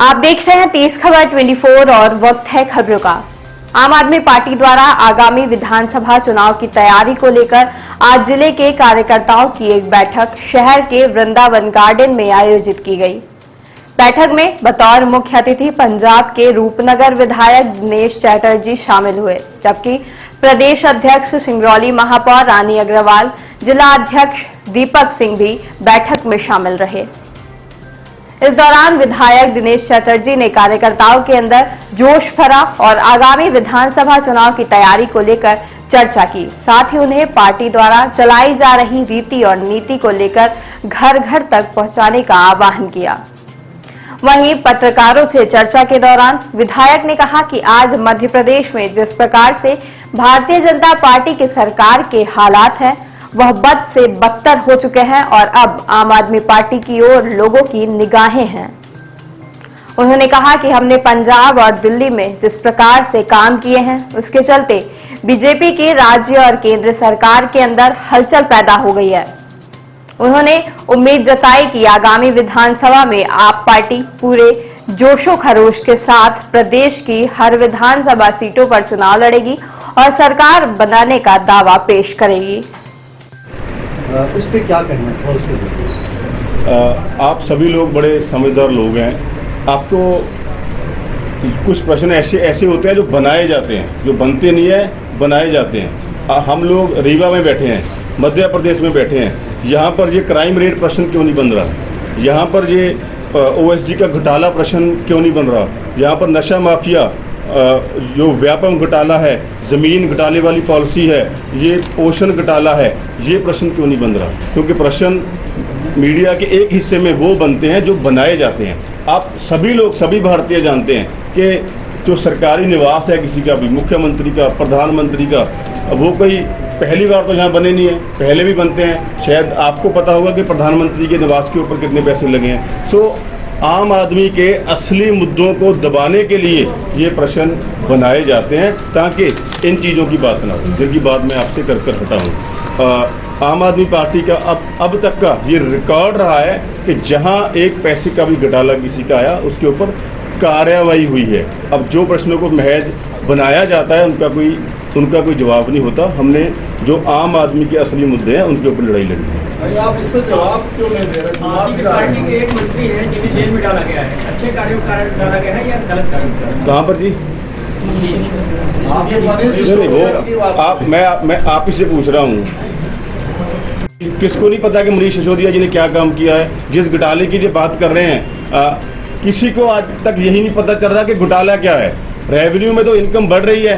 आप देख रहे हैं तेज खबर 24 और वक्त है खबरों का। आम आदमी पार्टी द्वारा आगामी विधानसभा चुनाव की तैयारी को लेकर आज जिले के कार्यकर्ताओं की एक बैठक शहर के वृंदावन गार्डन में आयोजित की गई। बैठक में बतौर मुख्य अतिथि पंजाब के रूपनगर विधायक दिनेश चैटर्जी शामिल हुए, जबकि प्रदेश अध्यक्ष सिंगरौली महापौर रानी अग्रवाल, जिला अध्यक्ष दीपक सिंह भी बैठक में शामिल रहे। इस दौरान विधायक दिनेश चैटर्जी ने कार्यकर्ताओं के अंदर जोश भरा और आगामी विधानसभा चुनाव की तैयारी को लेकर चर्चा की। साथ ही उन्हें पार्टी द्वारा चलाई जा रही रीति और नीति को लेकर घर घर तक पहुंचाने का आह्वान किया। वहीं पत्रकारों से चर्चा के दौरान विधायक ने कहा कि आज मध्य प्रदेश में जिस प्रकार से भारतीय जनता पार्टी की सरकार के हालात हैं, वह बद से बदतर हो चुके हैं और अब आम आदमी पार्टी की ओर लोगों की निगाहें हैं। उन्होंने कहा कि हमने पंजाब और दिल्ली में जिस प्रकार से काम किए हैं, उसके चलते बीजेपी की राज्य और केंद्र सरकार के अंदर हलचल पैदा हो गई है। उन्होंने उम्मीद जताई कि आगामी विधानसभा में आप पार्टी पूरे जोशो खरोश के साथ प्रदेश की हर विधानसभा सीटों पर चुनाव लड़ेगी और सरकार बनाने का दावा पेश करेगी। उस पर क्या कहना था? उस पर आप सभी लोग बड़े समझदार लोग हैं। आपको कुछ प्रश्न ऐसे होते हैं जो बनाए जाते हैं, जो बनते नहीं है, बनाए जाते हैं। हम लोग रीवा में बैठे हैं, मध्य प्रदेश में बैठे हैं। यहाँ पर ये क्राइम रेट प्रश्न क्यों नहीं बन रहा? यहाँ पर ये ओएसडी का घोटाला प्रश्न क्यों नहीं बन रहा? यहाँ पर नशा माफिया जो व्यापक घोटाला है, ज़मीन घोटाले वाली पॉलिसी है, ये पोषण घोटाला है, ये प्रश्न क्यों नहीं बन रहा? क्योंकि प्रश्न मीडिया के एक हिस्से में वो बनते हैं जो बनाए जाते हैं। आप सभी लोग, सभी भारतीय जानते हैं कि जो सरकारी निवास है किसी का भी, मुख्यमंत्री का, प्रधानमंत्री का, वो कोई पहली बार तो यहाँ बने नहीं है, पहले भी बनते हैं। शायद आपको पता होगा कि प्रधानमंत्री के निवास के ऊपर कितने पैसे लगे हैं। सो आम आदमी के असली मुद्दों को दबाने के लिए ये प्रश्न बनाए जाते हैं ताकि इन चीज़ों की बात ना हो, जिनकी बात मैं आपसे कर हटा हूँ। आम आदमी पार्टी का अब तक का ये रिकॉर्ड रहा है कि जहाँ एक पैसे का भी घोटाला किसी का आया, उसके ऊपर कार्रवाई हुई है। अब जो प्रश्नों को महज बनाया जाता है, उनका कोई जवाब नहीं होता। हमने जो आम आदमी के असली मुद्दे हैं उनके ऊपर लड़ाई लड़नी है। आप इस पर जवाब क्यों नहीं दे रहे? पार्टी के एक मंत्री है जिन्हें जेल में डाला गया है, अच्छे कार्यों के कारण डाला गया है या गलत कार्यों? कहाँ पर जी? मैं आप ही से पूछ रहा हूँ, किसको नहीं पता कि मनीष सिसोदिया जी ने क्या काम किया है? जिस घोटाले की जो बात कर रहे हैं, किसी को आज तक यही नहीं पता चल रहा कि घोटाला क्या है। रेवेन्यू में तो इनकम बढ़ रही है,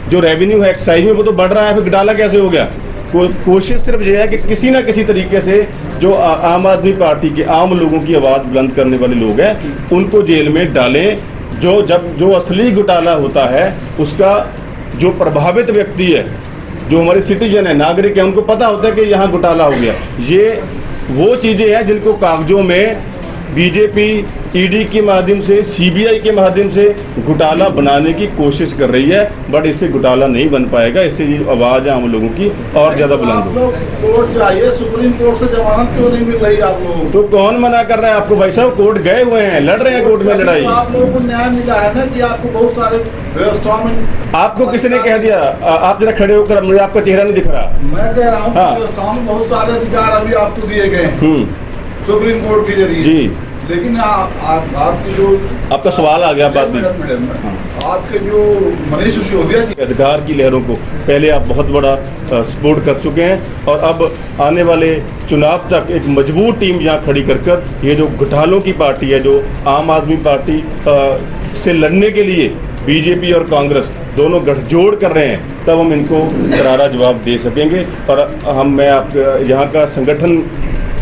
जो रेवेन्यू है एक्साइज में वो तो बढ़ रहा है, फिर घोटाला कैसे हो गया? कोशिश सिर्फ यह है कि किसी ना किसी तरीके से जो आम आदमी पार्टी के आम लोगों की आवाज़ बुलंद करने वाले लोग हैं, उनको जेल में डालें। जो असली घोटाला होता है, उसका जो प्रभावित व्यक्ति है, जो हमारे सिटीजन है, नागरिक है, उनको पता होता है कि यहाँ घोटाला हो गया। ये वो चीज़ें हैं जिनको कागजों में बीजेपी ईडी के माध्यम से, सीबीआई के माध्यम से घोटाला बनाने की कोशिश कर रही है, बट इससे घोटाला नहीं बन पाएगा। इससे ये आवाज़ आम लोगों की और ज़्यादा बुलंद हो। कोर्ट जाइए, सुप्रीम कोर्ट से जमानत क्यों नहीं मिल रही आप लोगों को? तो कौन मना कर रहा है आपको? भाई साहब, कोर्ट गए हुए हैं, लड़ रहे हैं कोर्ट में लड़ाई। आप लोगों को न्याय मिला है ना कि आपको बहुत सारे व्यवस्थाओं में। आपको किसी ने कह दिया? आप जरा खड़े होकर, मुझे आपका चेहरा नहीं दिख रहा। मैं कह रहा हूँ व्यवस्थाओं में बहुत सारे अधिकार अभी आपको दिए गए सुप्रीम कोर्ट के जरिए जी। लेकिन आपकी जो आपका सवाल आ गया बाद में, आपके जो मनीष सिसोदिया जी अधिकार की लहरों को पहले आप बहुत बड़ा सपोर्ट कर चुके हैं और अब आने वाले चुनाव तक एक मजबूत टीम यहाँ खड़ी कर ये जो घोटालों की पार्टी है, जो आम आदमी पार्टी से लड़ने के लिए बीजेपी और कांग्रेस दोनों गठजोड़ कर रहे हैं, तब हम इनको करारा जवाब दे सकेंगे। और मैं आप यहाँ का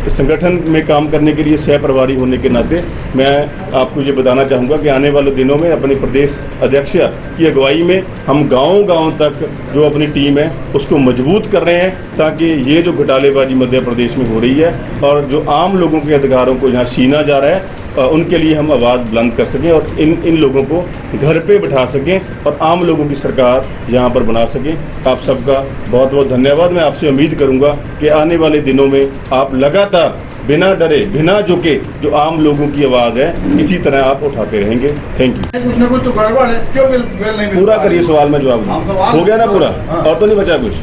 संगठन में काम करने के लिए सह प्रभारी होने के नाते मैं आपको ये बताना चाहूँगा कि आने वाले दिनों में अपने प्रदेश अध्यक्ष की अगुवाई में हम गांव-गांव तक जो अपनी टीम है उसको मजबूत कर रहे हैं, ताकि ये जो घोटालेबाजी मध्य प्रदेश में हो रही है और जो आम लोगों के अधिकारों को यहाँ छीना जा रहा है, उनके लिए हम आवाज़ बुलंद कर सकें और इन लोगों को घर पे बिठा सकें और आम लोगों की सरकार यहाँ पर बना सकें। आप सबका बहुत बहुत धन्यवाद। मैं आपसे उम्मीद करूँगा कि आने वाले दिनों में आप लगातार बिना डरे बिना झुके जो आम लोगों की आवाज़ है इसी तरह आप उठाते रहेंगे। Thank you. कुछ ना कुछ तो गड़बड़ है, क्यों बिल नहीं मिल पूरा पा करिए रहा? सवाल में जवाब हम सवाल हो गया ना पूरा? हाँ। और तो नहीं बचा कुछ?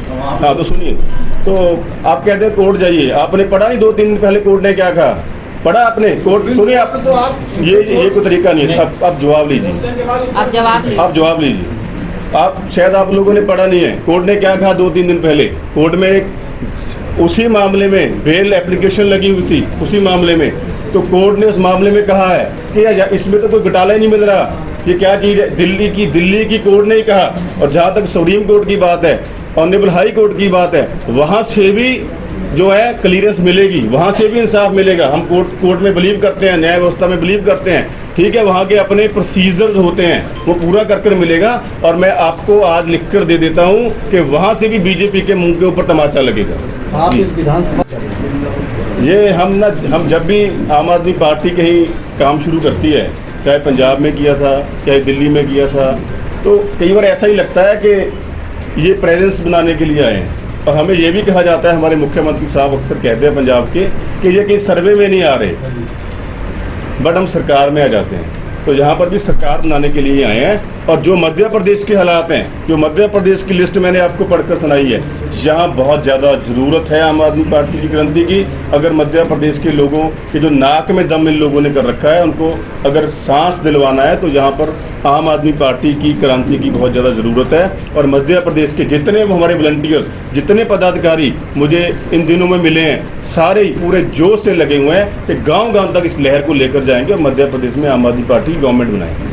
हाँ तो सुनिए। तो आप कहते हैं कोर्ट जाइए, आपने पढ़ा नहीं 2-3 दिन पहले कोर्ट ने क्या कहा? पढ़ा आपने? कोर्ट सुनिए आप, तो आप ये कोई तरीका नहीं है। आप जवाब लीजिए, आप जवाब लीजिए। आप शायद आप लोगों ने पढ़ा नहीं है। कोर्ट ने क्या कहा 2-3 दिन पहले? कोर्ट में एक उसी मामले में बेल एप्लीकेशन लगी हुई थी, उसी मामले में। तो कोर्ट ने उस मामले में कहा है कि यार इसमें तो कोई घोटाला ही नहीं मिल रहा, ये क्या चीज़ है? दिल्ली की कोर्ट ने ही कहा। और जहाँ तक सुप्रीम कोर्ट की बात है, ऑनरेबल हाई कोर्ट की बात है, वहाँ से भी जो है क्लियरेंस मिलेगी, वहाँ से भी इंसाफ मिलेगा। हम कोर्ट में बिलीव करते हैं, न्याय व्यवस्था में बिलीव करते हैं, ठीक है। वहाँ के अपने प्रोसीजर्स होते हैं, वो पूरा कर मिलेगा। और मैं आपको आज लिख कर दे देता हूँ कि वहाँ से भी बीजेपी के मुंह के ऊपर तमाचा लगेगा। आप इस विधानसभा ये हम जब भी आम आदमी पार्टी कहीं काम शुरू करती है, चाहे पंजाब में किया था, चाहे दिल्ली में किया था, तो कई बार ऐसा ही लगता है कि ये प्रेजेंस बनाने के लिए आए हैं। और हमें ये भी कहा जाता है, हमारे मुख्यमंत्री साहब अक्सर कहते हैं पंजाब के, कि ये कहीं सर्वे में नहीं आ रहे, बट हम सरकार में आ जाते हैं। तो यहाँ पर भी सरकार बनाने के लिए आए हैं। और जो मध्य प्रदेश के हालात हैं, जो मध्य प्रदेश की लिस्ट मैंने आपको पढ़कर सुनाई है, यहाँ बहुत ज़्यादा ज़रूरत है आम आदमी पार्टी की क्रांति की। अगर मध्य प्रदेश के लोगों के जो नाक में दम इन लोगों ने कर रखा है, उनको अगर सांस दिलवाना है तो यहाँ पर आम आदमी पार्टी की क्रांति की बहुत ज़्यादा ज़रूरत है। और मध्य प्रदेश के जितने हमारे वॉलंटियर्स, जितने पदाधिकारी मुझे इन दिनों में मिले हैं, सारे ही पूरे जोश से लगे हुए हैं कि गाँव गाँव तक इस लहर को लेकर जाएंगे और मध्य प्रदेश में आम आदमी पार्टी गवर्नमेंट बनाएंगे।